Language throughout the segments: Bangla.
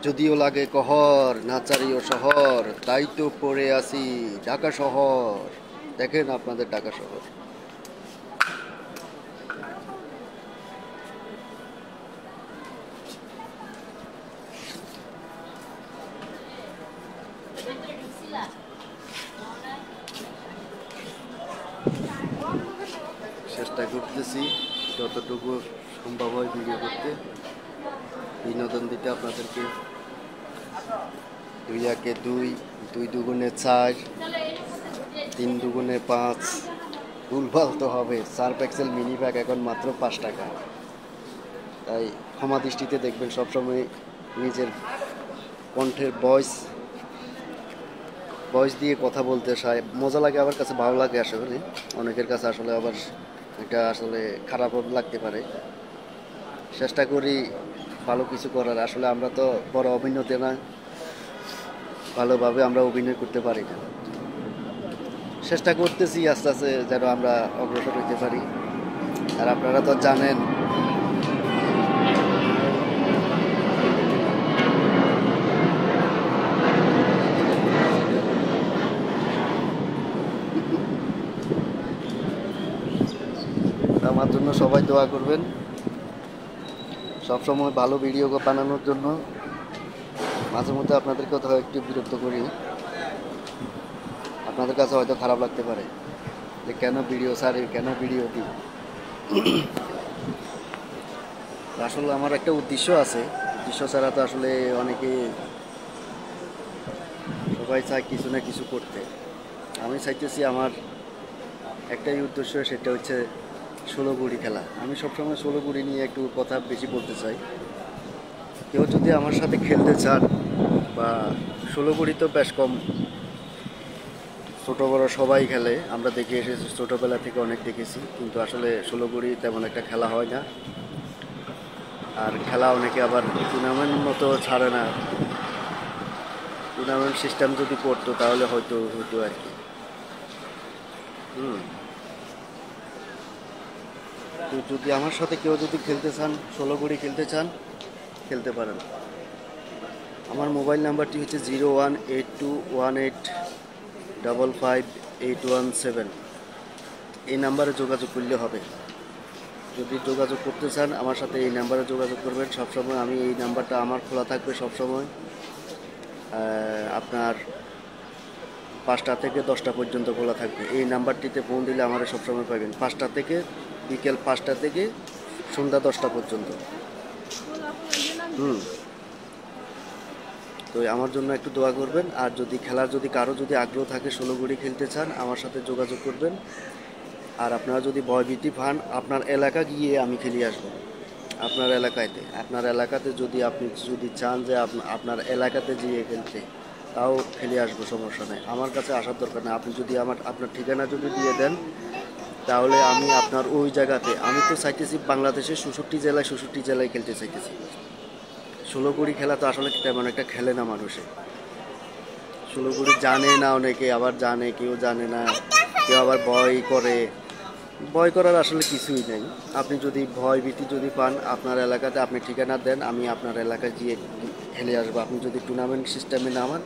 যদিও লাগে কহর নাচারিও শহর, তাই তো পড়ে আছি ঢাকা শহর। দেখেন আপনাদের ঢাকা শহর। চেষ্টা করতেছি যতটুকু সম্ভব হয় ভিডিও করতে, বিনোদন দিতে আপনাদেরকে। 2 একে 2, 2 দুগুণে 4, 3 দুগুণে 5। ভুলভাল তো হবে। সার্ফ এক্সেল মিনি প্যাক এখন মাত্র 5 টাকা। তাই ক্ষমা দৃষ্টিতে দেখবেন। সবসময় নিজের কণ্ঠের ভয়েস দিয়ে কথা বলতে মজা লাগে, আমার কাছে ভালো লাগে। আসলে অনেকের কাছে আসলে আবার এটা আসলে খারাপও লাগতে পারে। চেষ্টা করি ভালো কিছু করার। আসলে আমরা তো বড় অভিনেতা না, ভালোভাবে আমরা অভিনয় করতে পারি না। চেষ্টা করতেছি আস্তে আস্তে যেন আমরা অগ্রসর হইতে পারি। আর আপনারা তো জানেন আমার জন্য সবাই দোয়া করবেন, সবসময় ভালো ভিডিও বানানোর জন্য। মাঝে মধ্যে আপনাদেরকে হয়তো একটু বিরক্ত করি, আপনাদের কাছে হয়তো খারাপ লাগতে পারে যে কেন ভিডিও ছাড়ি, কেন ভিডিও দিই। আসলে আমার একটা উদ্দেশ্য আছে। উদ্দেশ্য ছাড়া তো আসলে অনেকে সবাই চায় কিছু না কিছু করতে। আমি চাইতেছি আমার একটাই উদ্দেশ্য, সেটা হচ্ছে 16 গুড়ি খেলা। আমি সবসময় 16 গুড়ি নিয়ে একটু কথা বেশি বলতে চাই। কেউ যদি আমার সাথে খেলতে চান, বা 16 গুড়ি তো বেশ কম, ছোটো বড়ো সবাই খেলে, আমরা দেখে এসেছি ছোটোবেলা থেকে, অনেক দেখেছি। কিন্তু আসলে 16 গুড়ি তেমন একটা খেলা হয় না। আর খেলা অনেকে আবার টুর্নামেন্ট মতো ছাড়ে না। টুর্নামেন্ট সিস্টেম যদি করতো তাহলে হয়তো হতো আর কি। তো যদি আমার সাথে কেউ যদি খেলতে চান, 16 গুড়ি খেলতে চান, খেলতে পারেন। আমার মোবাইল নাম্বারটি হচ্ছে 018218555817। এই নাম্বারে যোগাযোগ করলে হবে। যদি যোগাযোগ করতে চান আমার সাথে, এই নাম্বারে যোগাযোগ করবেন। সবসময় আমি এই নাম্বারটা আমার খোলা থাকবে সবসময়। আপনার 5টা থেকে 10টা পর্যন্ত খোলা থাকবে। এই নাম্বারটিতে ফোন দিলে আমার সবসময় পাবেন, 5টা থেকে বিকেল 5টা থেকে সন্ধ্যা 10টা পর্যন্ত। তো আমার জন্য একটু দোয়া করবেন। আর যদি খেলার কারো আগ্রহ থাকে, 16 গুড়ি খেলতে চান, আমার সাথে যোগাযোগ করবেন। আর আপনারা যদি ভয়ভীতি পান, আপনার এলাকা গিয়ে আমি খেলিয়ে আসবো। আপনার এলাকাতে আপনি যদি চান যে আপনার এলাকাতে গিয়ে খেলতে, তাও খেলে আসবো, সমস্যা নেই। আমার কাছে আসার দরকার নেই। আপনি যদি আপনার ঠিকানা যদি দিয়ে দেন, তাহলে আমি আপনার ওই জায়গাতে, আমি তো চাইতেছি বাংলাদেশের 66 জেলায় খেলতে চাইতেছি। 16 গুড়ি খেলা তো আসলে তেমন একটা খেলে না মানুষে। 16 গুড়ি জানে না অনেকে, আবার জানে, কেউ জানে না, কেউ আবার ভয় করার আসলে কিছুই নেই। আপনি যদি ভীতি যদি পান, আপনার এলাকাতে আপনি ঠিকানা দেন, আমি আপনার এলাকায় গিয়ে খেলে আসবো। আপনি যদি টুর্নামেন্ট সিস্টেমে নামান,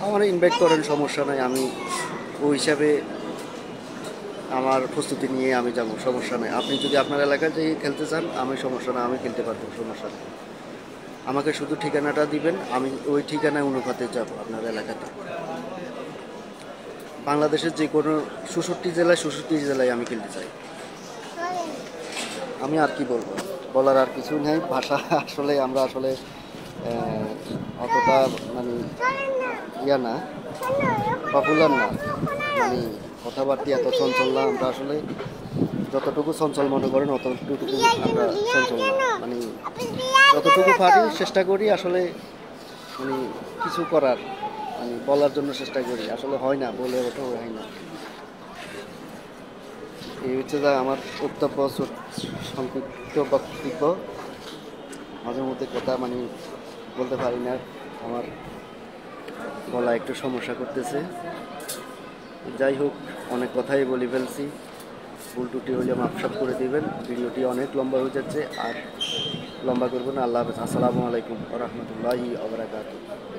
আমার ইনভাইট করেন, সমস্যা নাই। আমি ওই হিসাবে আমার প্রস্তুতি নিয়ে আমি যাব, সমস্যা নেই। আপনি যদি আপনার এলাকায় যেয়ে খেলতে চান, আমি সমস্যা না, আমি খেলতে পারবো, সমস্যা নেই। আমাকে শুধু ঠিকানাটা দিবেন, আমি ওই ঠিকানায় অনুপাতে যাব আপনার এলাকাতে। বাংলাদেশের যে কোনো 66 জেলায় আমি খেলতে চাই। আমি আর কি বলবো, বলার আর কিছু নেই। ভাষা আসলে আমরা আসলে অতটা মানে না, পপুলার না, মানে কথাবার্তা এত চঞ্চল না। আমরা আসলে যতটুকু চঞ্চল মনে করেন অতটুকু আমরা চঞ্চল না। মানে যতটুকু পারি চেষ্টা করি আসলে, মানে কিছু করার, মানে বলার জন্য চেষ্টা করি। আসলে হয় না, বলে ওঠা হয় না। এই হচ্ছে যা আমার সংক্ষিপ্ত বক্তব্য। মাঝে মধ্যে কথা বলতে পারি না, আমার গলা একটু সমস্যা করতেছে। যাই হোক, অনেক কথাই বলে ফেলছি। ভুল ত্রুটি হলে মাপসাপ করে দিবেন। ভিডিওটি অনেক লম্বা হয়ে যাচ্ছে। আর লম্বা করবেন না। আল্লাহ হাফেজ। আসসালামু আলাইকুম ওয়া রাহমাতুল্লাহি ওয়া বারাকাতুহু।